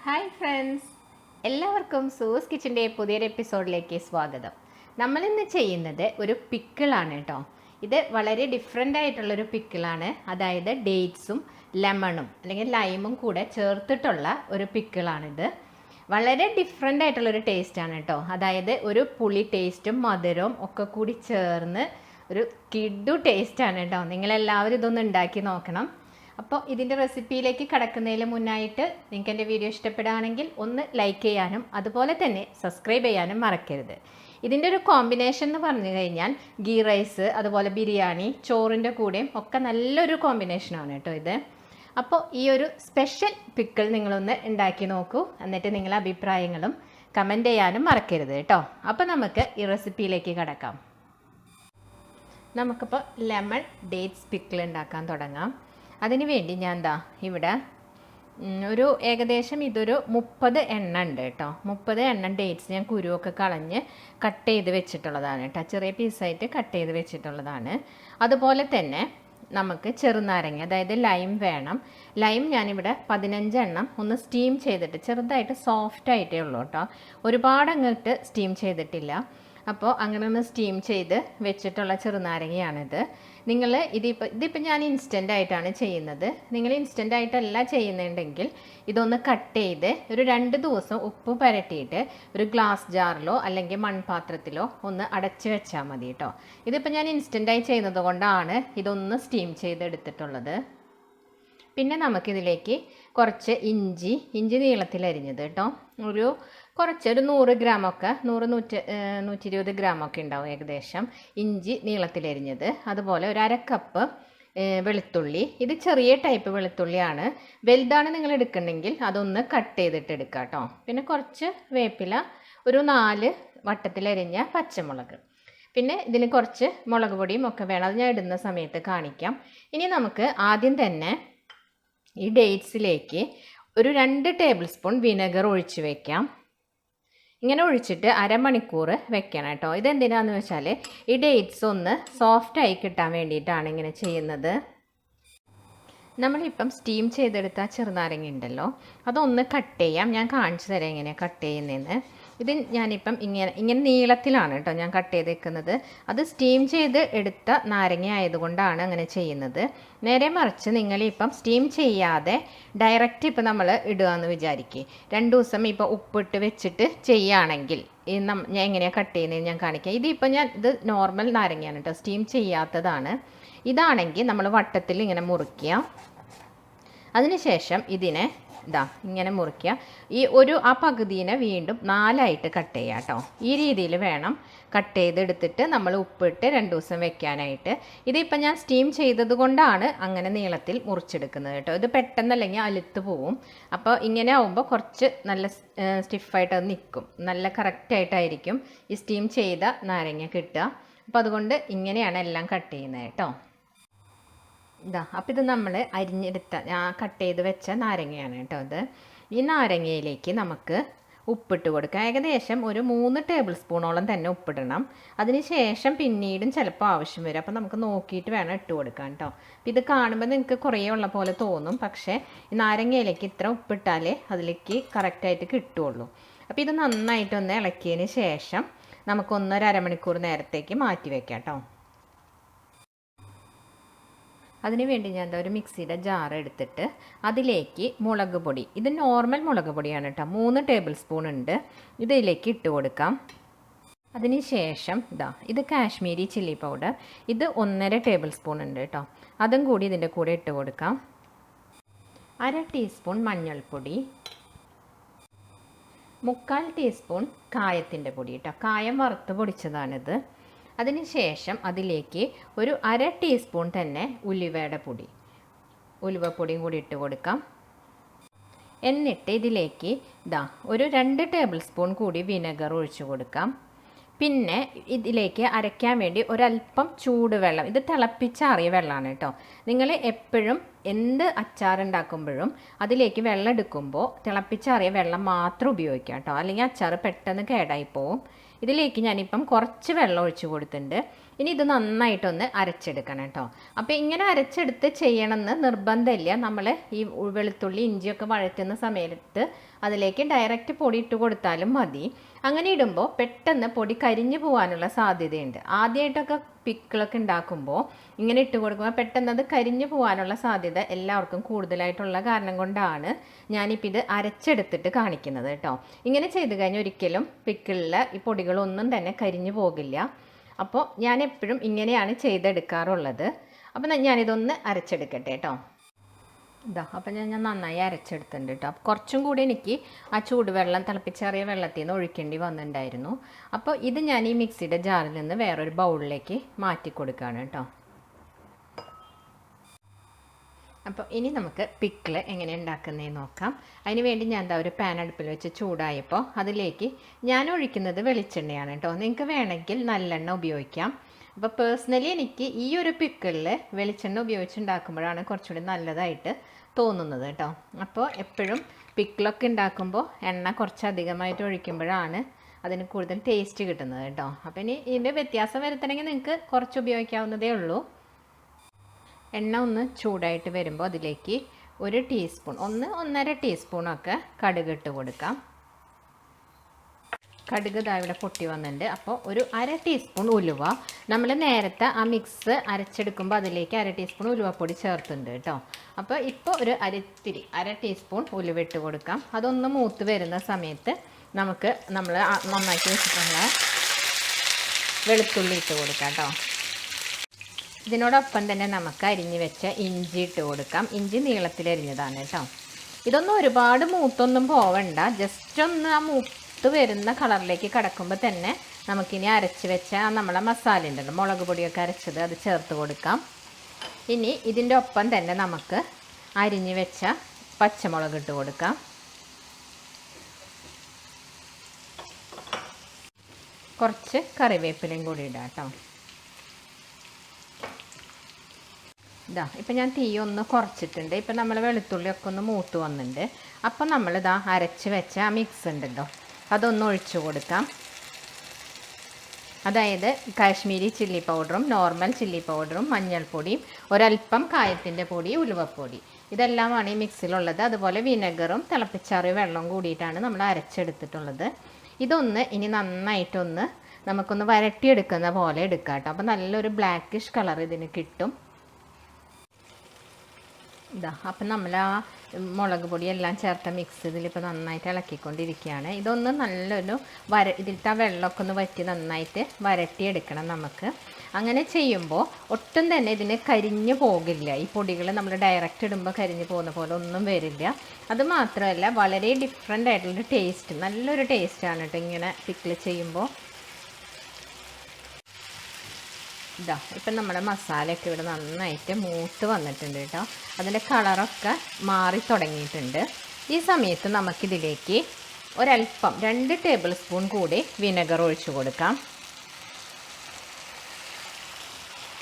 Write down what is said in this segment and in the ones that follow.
Hi friends, എല്ലാവർക്കും സൂസ് കിച്ചൻ്റെ പുതിയൊരു എപ്പിസോഡിലേക്ക് സ്വാഗതം. നമ്മളിന്ന് ചെയ്യുന്നത് ഒരു പിക്കിളാണ് കേട്ടോ. ഇത് വളരെ ഡിഫറെൻ്റ് ആയിട്ടുള്ളൊരു പിക്കിളാണ്. അതായത് ഡേറ്റ്സും ലെമണും അല്ലെങ്കിൽ ലൈമും കൂടെ ചേർത്തിട്ടുള്ള ഒരു പിക്കിളാണിത്. വളരെ ഡിഫറെൻ്റ് ആയിട്ടുള്ളൊരു ടേസ്റ്റാണ് കേട്ടോ. അതായത് ഒരു പുളി ടേസ്റ്റും മധുരവും ഒക്കെ കൂടി ചേർന്ന് ഒരു കിഡു ടേസ്റ്റാണ് കേട്ടോ. നിങ്ങളെല്ലാവരും ഇതൊന്ന് ഉണ്ടാക്കി നോക്കണം. അപ്പോൾ ഇതിൻ്റെ റെസിപ്പിയിലേക്ക് കടക്കുന്നതിന് മുന്നായിട്ട് നിങ്ങൾക്ക് എൻ്റെ വീഡിയോ ഇഷ്ടപ്പെടുകയാണെങ്കിൽ ഒന്ന് ലൈക്ക് ചെയ്യാനും അതുപോലെ തന്നെ സബ്സ്ക്രൈബ് ചെയ്യാനും മറക്കരുത്. ഇതിൻ്റെ ഒരു കോമ്പിനേഷൻ എന്ന് പറഞ്ഞു കഴിഞ്ഞാൽ ഗീ റൈസ് അതുപോലെ ബിരിയാണി ചോറിൻ്റെ കൂടെയും ഒക്കെ നല്ലൊരു കോമ്പിനേഷനാണ് കേട്ടോ ഇത്. അപ്പോൾ ഈ ഒരു സ്പെഷ്യൽ പിക്കിൾ നിങ്ങളൊന്ന് ഉണ്ടാക്കി നോക്കൂ. എന്നിട്ട് നിങ്ങളുടെ അഭിപ്രായങ്ങളും കമൻറ്റ് ചെയ്യാനും മറക്കരുത് കേട്ടോ. അപ്പോൾ നമുക്ക് ഈ റെസിപ്പിയിലേക്ക് കടക്കാം. നമുക്കിപ്പോൾ ലെമൺ ഡേറ്റ്സ് പിക്കിൾ ഉണ്ടാക്കാൻ തുടങ്ങാം. അതിന് വേണ്ടി ഞാൻ ഇവിടെ ഒരു ഏകദേശം ഇതൊരു 30 എണ്ണ ഉണ്ട് കേട്ടോ. 30 എണ്ണം ഡേറ്റ്സ് ഞാൻ കുരുവൊക്കെ കളഞ്ഞ് കട്ട് ചെയ്ത് വെച്ചിട്ടുള്ളതാണ് കേട്ടോ. ചെറിയ പീസായിട്ട് കട്ട് ചെയ്ത് വെച്ചിട്ടുള്ളതാണ്. അതുപോലെ തന്നെ നമുക്ക് ചെറുനാരങ്ങ അതായത് ലൈം വേണം. ലൈം ഞാനിവിടെ 15 എണ്ണം ഒന്ന് സ്റ്റീം ചെയ്തിട്ട് ചെറുതായിട്ട് സോഫ്റ്റ് ആയിട്ടേ ഉള്ളൂ കേട്ടോ. ഒരുപാട് അങ്ങോട്ട് സ്റ്റീം ചെയ്തിട്ടില്ല. അപ്പോൾ അങ്ങനെ ഒന്ന് സ്റ്റീം ചെയ്ത് വെച്ചിട്ടുള്ള ചെറുനാരങ്ങയാണിത്. നിങ്ങൾ ഇതിപ്പോൾ ഞാൻ ഇൻസ്റ്റൻ്റ് ആയിട്ടാണ് ചെയ്യുന്നത്. നിങ്ങൾ ഇൻസ്റ്റൻ്റ് ആയിട്ടല്ല ചെയ്യുന്നുണ്ടെങ്കിൽ ഇതൊന്ന് കട്ട് ചെയ്ത് ഒരു 2 ദിവസം ഉപ്പ് പുരട്ടിയിട്ട് ഒരു ഗ്ലാസ് ജാറിലോ അല്ലെങ്കിൽ മൺപാത്രത്തിലോ ഒന്ന് അടച്ച് വെച്ചാൽ മതി കേട്ടോ. ഇതിപ്പോൾ ഞാൻ ഇൻസ്റ്റൻ്റായി ചെയ്യുന്നത് കൊണ്ടാണ് ഇതൊന്ന് സ്റ്റീം ചെയ്തെടുത്തിട്ടുള്ളത്. പിന്നെ നമുക്കിതിലേക്ക് കുറച്ച് ഇഞ്ചി നീളത്തിലരിഞ്ഞത് കേട്ടോ. ഒരു 100 ഗ്രാമൊക്കെ 100-120 ഗ്രാമൊക്കെ ഉണ്ടാവും ഏകദേശം ഇഞ്ചി നീളത്തിലരിഞ്ഞത്. അതുപോലെ ഒരു 1/2 കപ്പ് വെളുത്തുള്ളി. ഇത് ചെറിയ ടൈപ്പ് വെളുത്തുള്ളിയാണ്. വലുതാണ് നിങ്ങൾ എടുക്കണമെങ്കിൽ അതൊന്ന് കട്ട് ചെയ്തിട്ട് എടുക്കുക കേട്ടോ. പിന്നെ കുറച്ച് വേപ്പില, ഒരു 4 വട്ടത്തിലരിഞ്ഞ പച്ചമുളക്. പിന്നെ ഇതിന് കുറച്ച് മുളക് പൊടിയും ഒക്കെ വേണം. അത് ഞാൻ ഇടുന്ന സമയത്ത് കാണിക്കാം. ഇനി നമുക്ക് ആദ്യം തന്നെ ഈ ഡേറ്റ്സിലേക്ക് ഒരു 2 ടേബിൾ സ്പൂൺ വിനെഗർ ഒഴിച്ച് വയ്ക്കാം. ഇങ്ങനെ ഒഴിച്ചിട്ട് അരമണിക്കൂർ വെക്കണം കേട്ടോ. ഇതെന്തിനാന്ന് വെച്ചാൽ ഈ ഡേറ്റ്സ് ഒന്ന് സോഫ്റ്റായി കിട്ടാൻ വേണ്ടിയിട്ടാണ് ഇങ്ങനെ ചെയ്യുന്നത്. നമ്മളിപ്പം സ്റ്റീം ചെയ്തെടുത്ത ചെറുനാരങ്ങ ഉണ്ടല്ലോ, അതൊന്ന് കട്ട് ചെയ്യാം. ഞാൻ കാണിച്ചു തരാം എങ്ങനെയാണ് കട്ട് ചെയ്യുന്നതെന്ന്. ഇത് ഞാനിപ്പം ഇങ്ങനെ നീളത്തിലാണ് കേട്ടോ ഞാൻ കട്ട് ചെയ്ത് വെക്കുന്നത്. അത് സ്റ്റീം ചെയ്ത് എടുത്ത നാരങ്ങ ആയതുകൊണ്ടാണ് അങ്ങനെ ചെയ്യുന്നത്. നേരെ മറിച്ച് നിങ്ങളിപ്പം സ്റ്റീം ചെയ്യാതെ ഡയറക്റ്റ് ഇപ്പം നമ്മൾ ഇടുകയെന്ന് വിചാരിക്കുക. 2 ദിവസം ഇപ്പോൾ ഉപ്പിട്ട് വെച്ചിട്ട് ചെയ്യുകയാണെങ്കിൽ ഞാൻ എങ്ങനെയാണ് കട്ട് ചെയ്യുന്നത് ഞാൻ കാണിക്കാം. ഇതിപ്പോൾ ഇത് നോർമൽ നാരങ്ങയാണ് കേട്ടോ, സ്റ്റീം ചെയ്യാത്തതാണ്. ഇതാണെങ്കിൽ നമ്മൾ വട്ടത്തിൽ ഇങ്ങനെ മുറിക്കുക. അതിനുശേഷം ഇതിനെ ഇങ്ങനെ മുറിക്കുക. ആ പകുതിനെ വീണ്ടും 4ആയിട്ട് കട്ട് ചെയ്യുക കേട്ടോ. ഈ രീതിയിൽ വേണം കട്ട് ചെയ്തെടുത്തിട്ട് നമ്മൾ ഉപ്പിട്ട് 2 ദിവസം വെക്കാനായിട്ട്. ഇതിപ്പോൾ ഞാൻ സ്റ്റീം ചെയ്തത് കൊണ്ടാണ് അങ്ങനെ നീളത്തിൽ മുറിച്ചെടുക്കുന്നത് കേട്ടോ. ഇത് പെട്ടെന്നല്ലെങ്കിൽ അലുത്ത് പോവും. അപ്പോൾ ഇങ്ങനെ ആവുമ്പോൾ കുറച്ച് നല്ല സ്റ്റിഫായിട്ട് അത് നിൽക്കും. നല്ല കറക്റ്റായിട്ടായിരിക്കും ഈ സ്റ്റീം ചെയ്ത നാരങ്ങ കിട്ടുക. അപ്പോൾ അതുകൊണ്ട് ഇങ്ങനെയാണ് എല്ലാം കട്ട് ചെയ്യുന്നത് കേട്ടോ. അപ്പോൾ ഇത് നമ്മൾ കട്ട് ചെയ്ത് വെച്ച നാരങ്ങയാണ് കേട്ടോ ഇത്. ഈ നാരങ്ങയിലേക്ക് നമുക്ക് ഉപ്പിട്ട് കൊടുക്കാം. ഏകദേശം ഒരു 3 ടേബിൾ സ്പൂണോളം തന്നെ ഉപ്പിടണം. അതിന് ശേഷം പിന്നീടും ചിലപ്പോൾ ആവശ്യം വരും. അപ്പോൾ നമുക്ക് നോക്കിയിട്ട് വേണം ഇട്ട് കൊടുക്കാൻ കേട്ടോ. അപ്പോൾ ഇത് കാണുമ്പോൾ നിങ്ങൾക്ക് കുറേ ഉള്ള പോലെ തോന്നും, പക്ഷേ ഈ നാരങ്ങയിലേക്ക് ഇത്ര ഉപ്പിട്ടാലേ അതിലേക്ക് കറക്റ്റായിട്ട് കിട്ടുള്ളൂ. അപ്പോൾ ഇത് നന്നായിട്ടൊന്ന് ഇളക്കിയതിന് ശേഷം നമുക്ക് 1-1/2 നേരത്തേക്ക് മാറ്റി വയ്ക്കാം കേട്ടോ. അതിന് വേണ്ടി ഞാൻ ഒരു മിക്സിയുടെ ജാർ എടുത്തിട്ട് അതിലേക്ക് മുളക് പൊടി, ഇത് നോർമൽ മുളക് പൊടിയാണ് കേട്ടോ, 3 ടേബിൾ സ്പൂൺ ഉണ്ട്. ഇതിലേക്ക് ഇട്ട് കൊടുക്കാം. അതിന് ശേഷം ഇത് കാശ്മീരി ചില്ലി പൗഡർ, ഇത് 1.5 ടേബിൾ സ്പൂൺ ഉണ്ട് കേട്ടോ, അതും കൂടി ഇതിൻ്റെ കൂടെ ഇട്ട് കൊടുക്കാം. 1/2 ടീസ്പൂൺ മഞ്ഞൾപ്പൊടി, 1/4 ടീസ്പൂൺ കായത്തിൻ്റെ പൊടി കേട്ടോ, കായം വറുത്ത് പൊടിച്ചതാണിത്. അതിനുശേഷം അതിലേക്ക് ഒരു 1/2 ടീസ്പൂൺ തന്നെ ഉലുവപ്പൊടിയും കൂടി ഇട്ട് കൊടുക്കാം. എന്നിട്ട് ഇതിലേക്ക് ഒരു 2 ടേബിൾ സ്പൂൺ കൂടി വിനെഗർ ഒഴിച്ചു കൊടുക്കാം. പിന്നെ ഇതിലേക്ക് അരയ്ക്കാൻ വേണ്ടി ഒരല്പം ചൂടുവെള്ളം, ഇത് തിളപ്പിച്ചാറിയ വെള്ളമാണ് കേട്ടോ. നിങ്ങൾ എപ്പോഴും എന്ത് അച്ചാറുണ്ടാക്കുമ്പോഴും അതിലേക്ക് വെള്ളം എടുക്കുമ്പോൾ തിളപ്പിച്ചാറിയ വെള്ളം മാത്രം ഉപയോഗിക്കാം കേട്ടോ, അല്ലെങ്കിൽ അച്ചാർ പെട്ടെന്ന് കേടായി പോവും. ഇതിലേക്ക് ഞാനിപ്പം കുറച്ച് വെള്ളം ഒഴിച്ച് കൊടുത്തിട്ടുണ്ട്. ഇനി ഇത് നന്നായിട്ടൊന്ന് അരച്ചെടുക്കണം കേട്ടോ. അപ്പോൾ ഇങ്ങനെ അരച്ചെടുത്ത് ചെയ്യണമെന്ന് നിർബന്ധമില്ല. നമ്മൾ ഈ വെളുത്തുള്ളി ഇഞ്ചിയൊക്കെ വഴറ്റുന്ന സമയത്ത് അതിലേക്ക് ഡയറക്റ്റ് പൊടി ഇട്ട് കൊടുത്താലും മതി. അങ്ങനെ ഇടുമ്പോൾ പെട്ടെന്ന് പൊടി കരിഞ്ഞു പോകാനുള്ള സാധ്യതയുണ്ട്. ആദ്യമായിട്ടൊക്കെ പിക്കിളൊക്കെ ഉണ്ടാക്കുമ്പോൾ ഇങ്ങനെ ഇട്ട് കൊടുക്കുമ്പോൾ പെട്ടെന്ന് അത് കരിഞ്ഞു പോകാനുള്ള സാധ്യത എല്ലാവർക്കും കൂടുതലായിട്ടുള്ള കാരണം കൊണ്ടാണ് ഞാനിപ്പോൾ ഇത് അരച്ചെടുത്തിട്ട് കാണിക്കുന്നത് കേട്ടോ. ഇങ്ങനെ ചെയ്ത് കഴിഞ്ഞാൽ ഒരിക്കലും പിക്കിളിലെ ഈ പൊടികളൊന്നും തന്നെ കരിഞ്ഞു പോകില്ല. അപ്പോൾ ഞാൻ എപ്പോഴും ഇങ്ങനെയാണ് ചെയ്തെടുക്കാറുള്ളത്. അപ്പോൾ ഞാനിതൊന്ന് അരച്ചെടുക്കട്ടെ കേട്ടോ. അപ്പോൾ ഞാൻ നന്നായി അരച്ചെടുത്തിട്ടുണ്ട് കേട്ടോ. അപ്പോൾ കുറച്ചും കൂടി എനിക്ക് ആ ചൂടുവെള്ളം തിളപ്പിച്ചറിയ വെള്ളത്തിൽ നിന്ന് ഒഴിക്കേണ്ടി വന്നിട്ടുണ്ടായിരുന്നു. അപ്പോൾ ഇത് ഞാൻ ഈ മിക്സിയുടെ ജാറിൽ നിന്ന് വേറൊരു ബൗളിലേക്ക് മാറ്റി കൊടുക്കുകയാണ് കേട്ടോ. അപ്പോൾ ഇനി നമുക്ക് പിക്കിൾ എങ്ങനെ ഉണ്ടാക്കുന്നതെന്ന് നോക്കാം. അതിന് വേണ്ടി ഞാൻ ഒരു പാൻ അടുപ്പിൽ വെച്ച് ചൂടായപ്പോൾ അതിലേക്ക് ഞാൻ ഒഴിക്കുന്നത് വെളിച്ചെണ്ണയാണ് കേട്ടോ. നിങ്ങൾക്ക് വേണമെങ്കിൽ നല്ലെണ്ണ ഉപയോഗിക്കാം. അപ്പോൾ പേഴ്സണലി എനിക്ക് ഈ ഒരു പിക്കിളിൽ വെളിച്ചെണ്ണ ഉപയോഗിച്ചുണ്ടാക്കുമ്പോഴാണ് കുറച്ചുകൂടി നല്ലതായിട്ട് തോന്നുന്നത് കേട്ടോ. അപ്പോൾ എപ്പോഴും പിക്കിളൊക്കെ ഉണ്ടാക്കുമ്പോൾ എണ്ണ കുറച്ചധികമായിട്ട് ഒഴിക്കുമ്പോഴാണ് അതിന് കൂടുതൽ ടേസ്റ്റ് കിട്ടുന്നത് കേട്ടോ. അപ്പോൾ ഇനി ഇതിൻ്റെ വ്യത്യാസം വരുത്തണമെങ്കിൽ നിങ്ങൾക്ക് കുറച്ച് ഉപയോഗിക്കാവുന്നതേ ഉള്ളൂ. എണ്ണ ഒന്ന് ചൂടായിട്ട് വരുമ്പോൾ അതിലേക്ക് 1 ടീസ്പൂൺ 1-1.5 ടീസ്പൂണൊക്കെ കടുക് ഇട്ട് കൊടുക്കാം. കടുക് ഇവിടെ പൊട്ടി വന്നിട്ടുണ്ട്. അപ്പോൾ ഒരു 1/2 ടീസ്പൂൺ ഉലുവ, നമ്മൾ നേരത്തെ ആ മിക്സ് അരച്ചെടുക്കുമ്പോൾ അതിലേക്ക് 1/2 ടീസ്പൂൺ ഉലുവപ്പൊടി ചേർത്തുണ്ട് കേട്ടോ. അപ്പോൾ ഇപ്പോൾ ഒരു 1/2 ടീസ്പൂൺ ഉലുവ ഇട്ട് കൊടുക്കാം. അതൊന്ന് മൂത്ത് വരുന്ന സമയത്ത് നമുക്ക് നമ്മൾ നന്നാക്കി വെച്ചിട്ടുള്ള വെളുത്തുള്ളി ഇട്ട് കൊടുക്കാം കേട്ടോ. ഇതിനോടൊപ്പം തന്നെ നമുക്ക് അരിഞ്ഞ് വെച്ച ഇഞ്ചി ഇട്ട് കൊടുക്കാം. ഇഞ്ചി നീളത്തിലരിഞ്ഞതാണ് കേട്ടോ. ഇതൊന്നും ഒരുപാട് മൂത്തൊന്നും പോവണ്ട. ജസ്റ്റ് ഒന്ന് ആ മൂത്ത് വരുന്ന കളറിലേക്ക് കിടക്കുമ്പോൾ തന്നെ നമുക്കിനി അരച്ച് വെച്ച നമ്മളെ മസാല ഉണ്ടല്ലോ, മുളക് പൊടിയൊക്കെ അരച്ചത്, അത് ചേർത്ത് കൊടുക്കാം. ഇനി ഇതിൻ്റെ ഒപ്പം തന്നെ നമുക്ക് അരിഞ്ഞ് വെച്ച പച്ചമുളക് ഇട്ട് കൊടുക്കാം. കുറച്ച് കറിവേപ്പിലയും കൂടി ഇടാം കേട്ടോ. ഇപ്പം ഞാൻ തീ ഒന്ന് കുറച്ചിട്ടുണ്ട്. ഇപ്പം നമ്മൾ വെളുത്തുള്ളിയൊക്കെ ഒന്ന് മൂത്ത് വന്നിട്ടുണ്ട്. അപ്പം നമ്മളിതാ അരച്ച് വെച്ച ആ മിക്സ് ഉണ്ടല്ലോ, അതൊന്ന് ഒഴിച്ചു കൊടുക്കാം. അതായത് കാശ്മീരി ചില്ലി പൗഡറും നോർമൽ ചില്ലി പൗഡറും മഞ്ഞൾപ്പൊടിയും ഒരൽപ്പം കായത്തിൻ്റെ പൊടി, ഉലുവപ്പൊടി, ഇതെല്ലാമാണ് ഈ മിക്സിലുള്ളത്. അതുപോലെ വിനെഗറും തിളപ്പിച്ചാറിയ വെള്ളവും കൂടിയിട്ടാണ് നമ്മൾ അരച്ചെടുത്തിട്ടുള്ളത്. ഇതൊന്ന് ഇനി നന്നായിട്ടൊന്ന് നമുക്കൊന്ന് വരട്ടിയെടുക്കുന്ന പോലെ എടുക്കാം കേട്ടോ. അപ്പോൾ നല്ലൊരു ബ്ലാക്കിഷ് കളർ ഇതിന് കിട്ടും. അപ്പം നമ്മൾ ആ മുളക് പൊടിയെല്ലാം ചേർത്ത മിക്സ് ഇതിലിപ്പോൾ നന്നായിട്ട് ഇളക്കിക്കൊണ്ടിരിക്കുകയാണ്. ഇതൊന്ന് നല്ലൊരു ഇതിലത്തെ ആ വെള്ളമൊക്കെ ഒന്ന് വറ്റി നന്നായിട്ട് വരട്ടിയെടുക്കണം നമുക്ക്. അങ്ങനെ ചെയ്യുമ്പോൾ ഒട്ടും തന്നെ ഇതിന് കരിഞ്ഞു പോകില്ല. ഈ പൊടികൾ നമ്മൾ ഡയറക്റ്റ് ഇടുമ്പോൾ കരിഞ്ഞു പോകുന്ന പോലെ ഒന്നും വരില്ല. അതുമാത്രമല്ല വളരെ ഡിഫറെൻ്റ് ആയിട്ടുള്ളൊരു ടേസ്റ്റ്, നല്ലൊരു ടേസ്റ്റാണ് കേട്ടോ ഇങ്ങനെ പിക്കിൾ ചെയ്യുമ്പോൾ. ഇപ്പം നമ്മുടെ മസാലയൊക്കെ ഇവിടെ നന്നായിട്ട് മൂത്ത് വന്നിട്ടുണ്ട് കേട്ടോ. അതിൻ്റെ കളറൊക്കെ മാറി തുടങ്ങിയിട്ടുണ്ട്. ഈ സമയത്ത് നമുക്കിതിലേക്ക് ഒരൽപ്പം 2 ടേബിൾ സ്പൂൺ കൂടി വിനെഗർ ഒഴിച്ചു കൊടുക്കാം.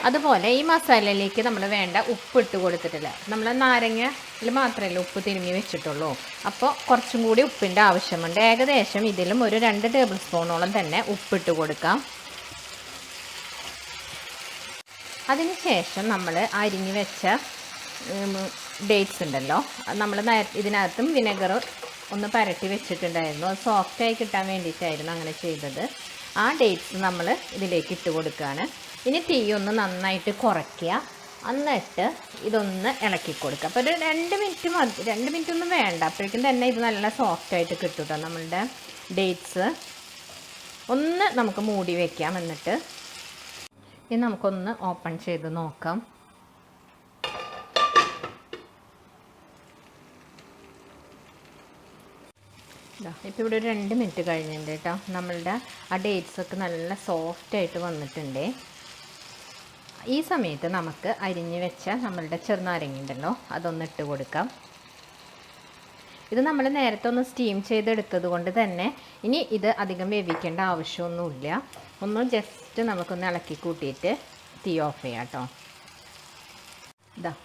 അതുപോലെ ഈ മസാലയിലേക്ക് നമ്മൾ വേണ്ട ഉപ്പ് ഇട്ട് കൊടുത്തിട്ടില്ല. നമ്മൾ നാരങ്ങയിൽ മാത്രമല്ല ഉപ്പ് തിരുമ്മി വെച്ചിട്ടുള്ളൂ. അപ്പോൾ കുറച്ചും കൂടി ഉപ്പിൻ്റെ ആവശ്യമുണ്ട്. ഏകദേശം ഇതിലും ഒരു 2 ടേബിൾ സ്പൂണോളം തന്നെ ഉപ്പിട്ട് കൊടുക്കാം. അതിനുശേഷം നമ്മൾ അരിഞ്ഞ് വെച്ച ഡേറ്റ്സ് ഉണ്ടല്ലോ, നമ്മൾ ഇതിനകത്തും വിനെഗർ ഒന്ന് പരട്ടി വെച്ചിട്ടുണ്ടായിരുന്നു. അത് സോഫ്റ്റായി കിട്ടാൻ വേണ്ടിയിട്ടായിരുന്നു അങ്ങനെ ചെയ്തത്. ആ ഡേറ്റ്സ് നമ്മൾ ഇതിലേക്ക് ഇട്ട് കൊടുക്കുകയാണ്. ഇനി തീ ഒന്ന് നന്നായിട്ട് കുറയ്ക്കുക. എന്നിട്ട് ഇതൊന്ന് ഇളക്കി കൊടുക്കുക. അപ്പോൾ ഒരു 2 മിനിറ്റ് മതി. 2 മിനിറ്റ് ഒന്നും വേണ്ട, അപ്പോഴേക്കും തന്നെ ഇത് നല്ല സോഫ്റ്റായിട്ട് കിട്ടും കേട്ടോ നമ്മളുടെ ഡേറ്റ്സ്. ഒന്ന് നമുക്ക് മൂടി വയ്ക്കാം. എന്നിട്ട് ഇത് നമുക്കൊന്ന് ഓപ്പൺ ചെയ്ത് നോക്കാം. ഇപ്പോൾ ഇവിടെ ഒരു 2 മിനിറ്റ് കഴിഞ്ഞിട്ടുണ്ട് കേട്ടോ. നമ്മളുടെ ആ ഡേറ്റ്സൊക്കെ നല്ല സോഫ്റ്റായിട്ട് വന്നിട്ടുണ്ട്. ഈ സമയത്ത് നമുക്ക് അരിഞ്ഞ് വെച്ച നമ്മളുടെ ചെറുനാരങ്ങ ഉണ്ടല്ലോ, അതൊന്ന് ഇട്ട് കൊടുക്കാം. ഇത് നമ്മൾ നേരത്തെ ഒന്ന് സ്റ്റീം ചെയ്തെടുത്തത് കൊണ്ട് തന്നെ ഇനി ഇത് അധികം വേവിക്കേണ്ട ആവശ്യമൊന്നുമില്ല. ഒന്ന് ജസ്റ്റ് നമുക്കൊന്ന് ഇളക്കി കൂട്ടിയിട്ട് തീ ഓഫ് ചെയ്യാം കേട്ടോ.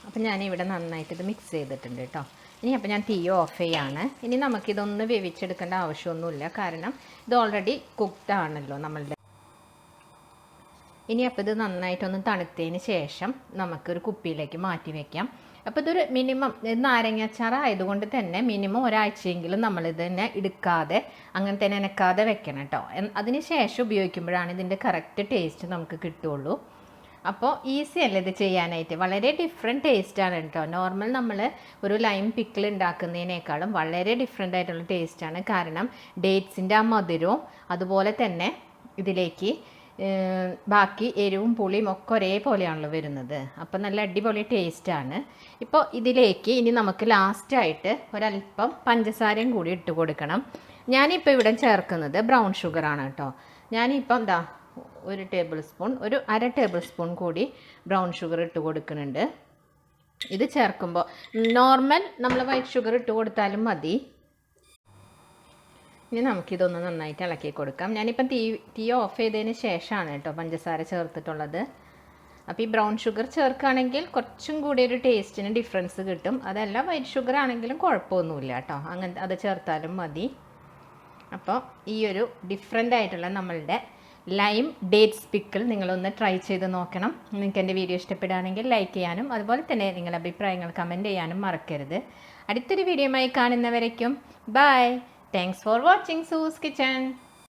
അപ്പം ഞാനിവിടെ നന്നായിട്ട് ഇത് മിക്സ് ചെയ്തിട്ടുണ്ട് കേട്ടോ. ഇനി അപ്പോൾ ഞാൻ തീ ഓഫ് ചെയ്യാണ്. ഇനി നമുക്കിതൊന്ന് വേവിച്ചെടുക്കേണ്ട ആവശ്യമൊന്നുമില്ല, കാരണം ഇത് ഓൾറെഡി കുക്ക്ഡ് ആണല്ലോ നമ്മളുടെ. ഇനി അപ്പോൾ ഇത് നന്നായിട്ടൊന്ന് തണുത്തതിന് ശേഷം നമുക്കൊരു കുപ്പിയിലേക്ക് മാറ്റി വയ്ക്കാം. അപ്പോൾ ഇതൊരു മിനിമം നാരങ്ങ അച്ചാർ ആയതുകൊണ്ട് തന്നെ മിനിമം ഒരാഴ്ചയെങ്കിലും നമ്മളിത് തന്നെ എടുക്കാതെ അങ്ങനെ തന്നെ നനക്കാതെ വെക്കണം കേട്ടോ. അതിന് ശേഷം ഉപയോഗിക്കുമ്പോഴാണ് ഇതിൻ്റെ കറക്റ്റ് ടേസ്റ്റ് നമുക്ക് കിട്ടുള്ളൂ. അപ്പോൾ ഈസി അല്ലേ ഇത് ചെയ്യാനായിട്ട്, വളരെ ഡിഫറെൻറ്റ് ടേസ്റ്റാണ് കേട്ടോ. നോർമൽ നമ്മൾ ഒരു ലൈം പിക്കിൾ ഉണ്ടാക്കുന്നതിനേക്കാളും വളരെ ഡിഫറെൻ്റ് ആയിട്ടുള്ള ടേസ്റ്റാണ്. കാരണം ഡേറ്റ്സിൻ്റെ ആ മധുരവും അതുപോലെ തന്നെ ഇതിലേക്ക് ബാക്കി എരിവും പുളിയും ഒക്കെ ഒരേപോലെയാണല്ലോ വരുന്നത്. അപ്പോൾ നല്ല അടിപൊളി ടേസ്റ്റാണ്. ഇപ്പോൾ ഇതിലേക്ക് ഇനി നമുക്ക് ലാസ്റ്റായിട്ട് ഒരല്പം പഞ്ചസാരയും കൂടി ഇട്ട് കൊടുക്കണം. ഞാനിപ്പോൾ ഇവിടെ ചേർക്കുന്നത് ബ്രൗൺ ഷുഗറാണ് കേട്ടോ. ഞാനിപ്പം എന്താ ഒരു ടേബിൾ സ്പൂൺ, ഒരു അര ടേബിൾ സ്പൂൺ കൂടി ബ്രൗൺ ഷുഗർ ഇട്ട് കൊടുക്കുന്നുണ്ട്. ഇത് ചേർക്കുമ്പോൾ നോർമൽ നമ്മൾ വൈറ്റ് ഷുഗർ ഇട്ട് കൊടുത്താലും മതി. ഇനി നമുക്കിതൊന്ന് നന്നായിട്ട് ഇളക്കി കൊടുക്കാം. ഞാനിപ്പം തീ ഓഫ് ചെയ്തതിന് ശേഷമാണ് കേട്ടോ പഞ്ചസാര ചേർത്തിട്ടുള്ളത്. അപ്പോൾ ഈ ബ്രൗൺ ഷുഗർ ചേർക്കുകയാണെങ്കിൽ കുറച്ചും കൂടി ഒരു ടേസ്റ്റിന് ഡിഫറൻസ് കിട്ടും. അതല്ല വൈറ്റ് ഷുഗർ ആണെങ്കിലും കുഴപ്പമൊന്നുമില്ല കേട്ടോ, അങ്ങനെ അത് ചേർത്താലും മതി. അപ്പോൾ ഈ ഒരു ഡിഫറെൻ്റ് ആയിട്ടുള്ള നമ്മളുടെ ലൈം ഡേറ്റ്സ് പിക്കിൾ നിങ്ങളൊന്ന് ട്രൈ ചെയ്ത് നോക്കണം. നിങ്ങൾക്ക് എൻ്റെ വീഡിയോ ഇഷ്ടപ്പെടുകയാണെങ്കിൽ ലൈക്ക് ചെയ്യാനും അതുപോലെ തന്നെ നിങ്ങളുടെ അഭിപ്രായങ്ങൾ കമൻറ്റ് ചെയ്യാനും മറക്കരുത്. അടുത്തൊരു വീഡിയോയുമായി കാണുന്നവരേക്കും by. Thanks for watching Suvu's Kitchen.